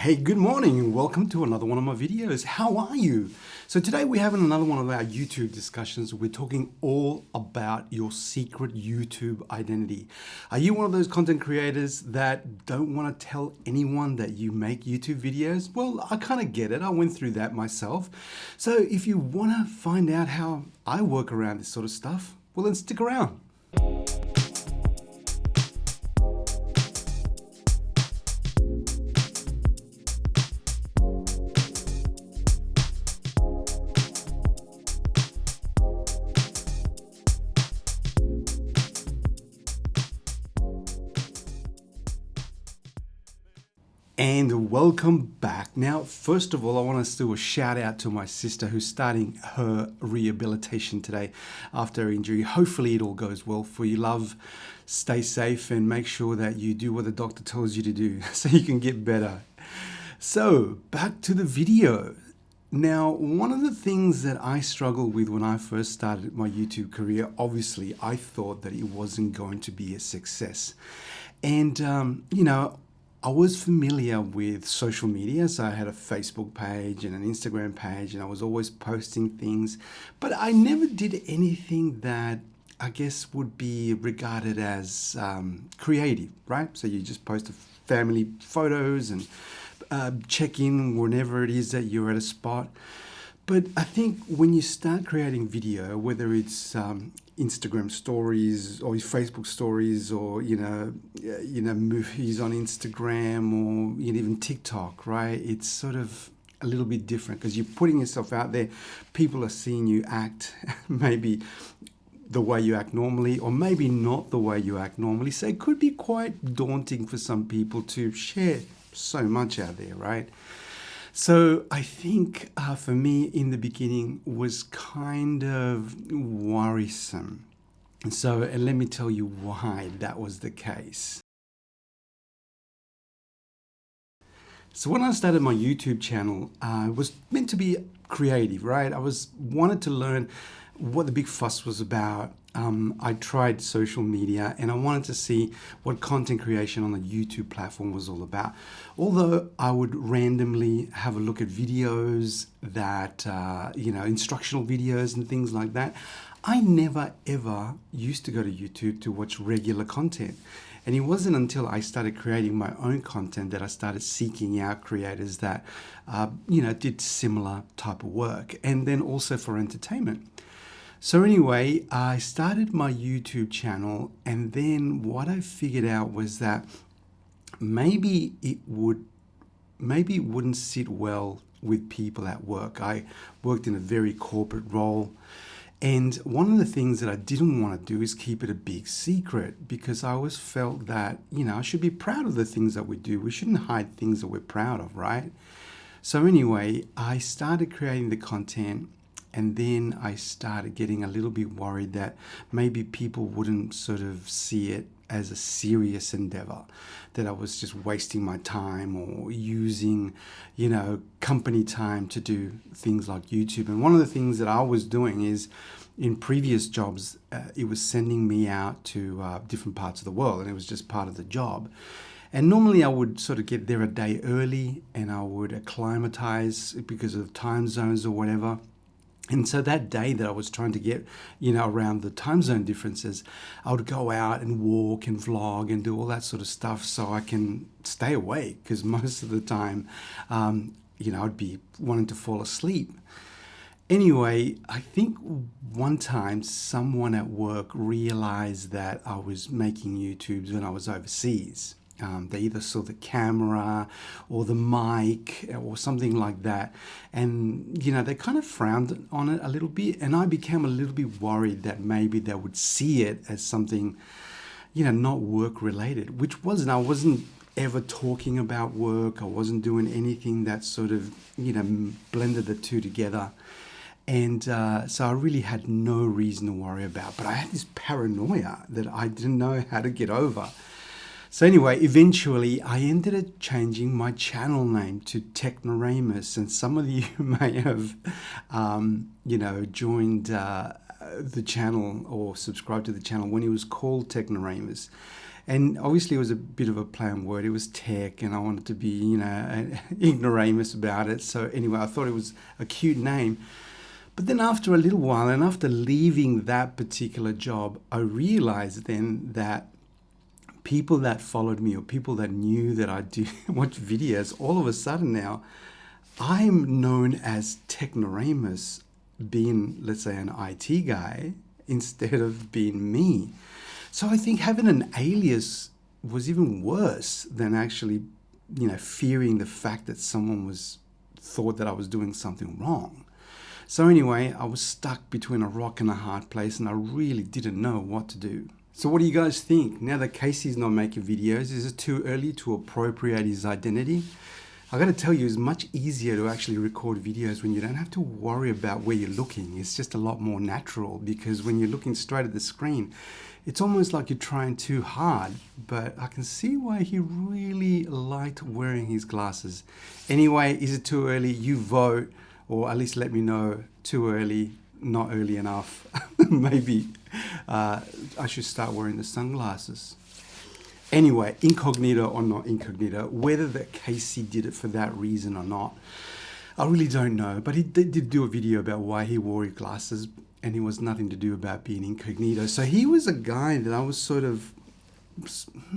Hey, good morning and welcome to another one of my videos. How are you? So today we're having another one of our YouTube discussions. We're talking all about your secret YouTube identity. Are you one of those content creators that don't want to tell anyone that you make YouTube videos? Well, I kind of get it. I went through that myself. So if you want to find out how I work around this sort of stuff, well, then stick around. And welcome back. Now, first of all, I want to do a shout out to my sister who's starting her rehabilitation today after her injury. Hopefully it all goes well for you, love. Stay safe and make sure that you do what the doctor tells you to do so you can get better. So back to the video. Now, one of the things that I struggled with when I first started my YouTube career, obviously I thought that it wasn't going to be a success. And, I was familiar with social media, so I had a Facebook page and an Instagram page, and I was always posting things, but I never did anything that I guess would be regarded as creative, right? So you just post family photos and check in whenever it is that you're at a spot. But I think when you start creating video, whether it's Instagram stories or Facebook stories or movies on Instagram or even TikTok, right? It's sort of a little bit different because you're putting yourself out there. People are seeing you act maybe the way you act normally or maybe not the way you act normally. So it could be quite daunting for some people to share so much out there, right? So I think for me in the beginning was kind of worrisome. And let me tell you why that was the case. So when I started my YouTube channel, it was meant to be creative, right? I wanted to learn what the big fuss was about. I tried social media and I wanted to see what content creation on the YouTube platform was all about. Although I would randomly have a look at videos that, instructional videos and things like that, I never ever used to go to YouTube to watch regular content. And it wasn't until I started creating my own content that I started seeking out creators that, did similar type of work, and then also for entertainment. So anyway, I started my YouTube channel, and then what I figured out was that maybe it wouldn't sit well with people at work. I worked in a very corporate role. And one of the things that I didn't want to do is keep it a big secret because I always felt that, I should be proud of the things that we do. We shouldn't hide things that we're proud of, right? So anyway, I started creating the content and then I started getting a little bit worried that maybe people wouldn't sort of see it as a serious endeavor, that I was just wasting my time or using, company time to do things like YouTube. And one of the things that I was doing is in previous jobs, it was sending me out to different parts of the world, and it was just part of the job. And normally I would sort of get there a day early and I would acclimatize because of time zones or whatever. And so that day that I was trying to get, around the time zone differences, I would go out and walk and vlog and do all that sort of stuff so I can stay awake because most of the time, I'd be wanting to fall asleep. Anyway, I think one time someone at work realized that I was making YouTubes when I was overseas. They either saw the camera or the mic or something like that. And, they kind of frowned on it a little bit. And I became a little bit worried that maybe they would see it as something, not work related, which wasn't. I wasn't ever talking about work. I wasn't doing anything that sort of, blended the two together. And so I really had no reason to worry about. But I had this paranoia that I didn't know how to get over. So anyway, eventually I ended up changing my channel name to Technoramus, and some of you may have, joined the channel or subscribed to the channel when it was called Technoramus. And obviously it was a bit of a play on word. It was tech, and I wanted to be, ignoramus about it. So anyway, I thought it was a cute name. But then after a little while, and after leaving that particular job, I realized then that people that followed me, or people that knew that I do watch videos, all of a sudden now, I'm known as Technoramus, being, let's say, an IT guy instead of being me. So I think having an alias was even worse than actually, fearing the fact that someone thought that I was doing something wrong. So anyway, I was stuck between a rock and a hard place, and I really didn't know what to do. So what do you guys think? Now that Casey's not making videos, is it too early to appropriate his identity? I got to tell you, it's much easier to actually record videos when you don't have to worry about where you're looking. It's just a lot more natural, because when you're looking straight at the screen, it's almost like you're trying too hard. But I can see why he really liked wearing his glasses. Anyway, is it too early? You vote, or at least let me know. Too early, not early enough. Maybe I should start wearing the sunglasses. Anyway, incognito or not incognito, whether that Casey did it for that reason or not, I really don't know. But he did do a video about why he wore his glasses, and it was nothing to do about being incognito. So he was a guy that I was sort of,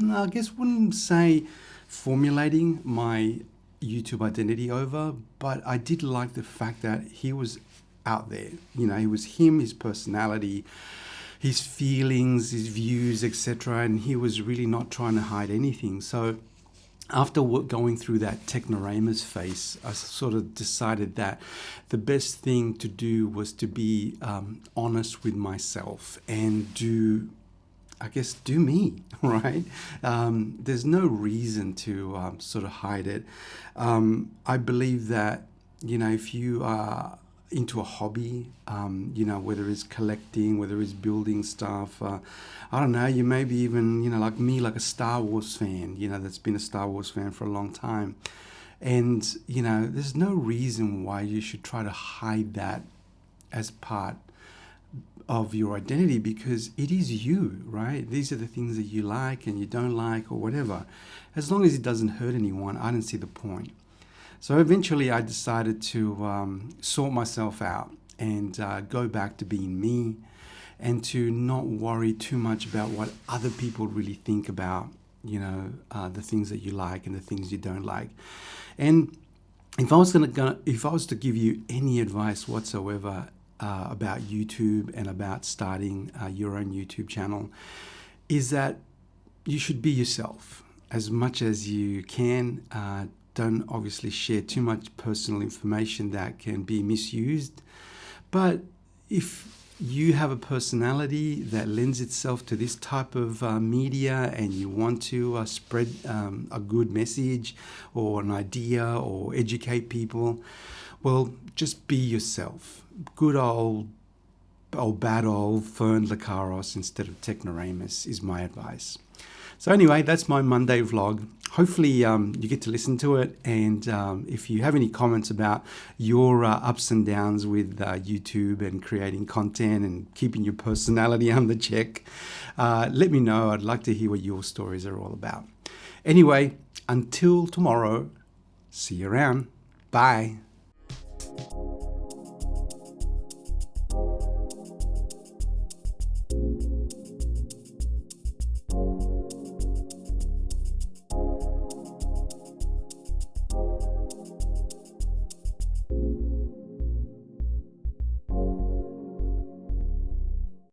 I guess wouldn't say formulating my YouTube identity over, but I did like the fact that he was out there. He was him, his personality, his feelings, his views, etc. And he was really not trying to hide anything. So after going through that Technoramus phase, I sort of decided that the best thing to do was to be honest with myself and do me, right? There's no reason to sort of hide it. I believe that, if you are into a hobby, whether it's collecting, whether it's building stuff, I don't know, you may be even, like me, like a Star Wars fan, that's been a Star Wars fan for a long time. And, there's no reason why you should try to hide that as part of your identity, because it is you, right? These are the things that you like and you don't like, or whatever. As long as it doesn't hurt anyone, I don't see the point. So eventually I decided to sort myself out and go back to being me, and to not worry too much about what other people really think about, the things that you like and the things you don't like. And if I was to give you any advice whatsoever about YouTube and about starting your own YouTube channel, is that you should be yourself as much as you can. Don't obviously share too much personal information that can be misused. But if you have a personality that lends itself to this type of media, and you want to spread a good message or an idea or educate people, well, just be yourself. Good old bad old Fern Lecaros instead of Technoramus is my advice. So anyway, that's my Monday vlog. Hopefully you get to listen to it, and if you have any comments about your ups and downs with YouTube and creating content and keeping your personality under check, let me know. I'd like to hear what your stories are all about. Anyway, until tomorrow, see you around. Bye.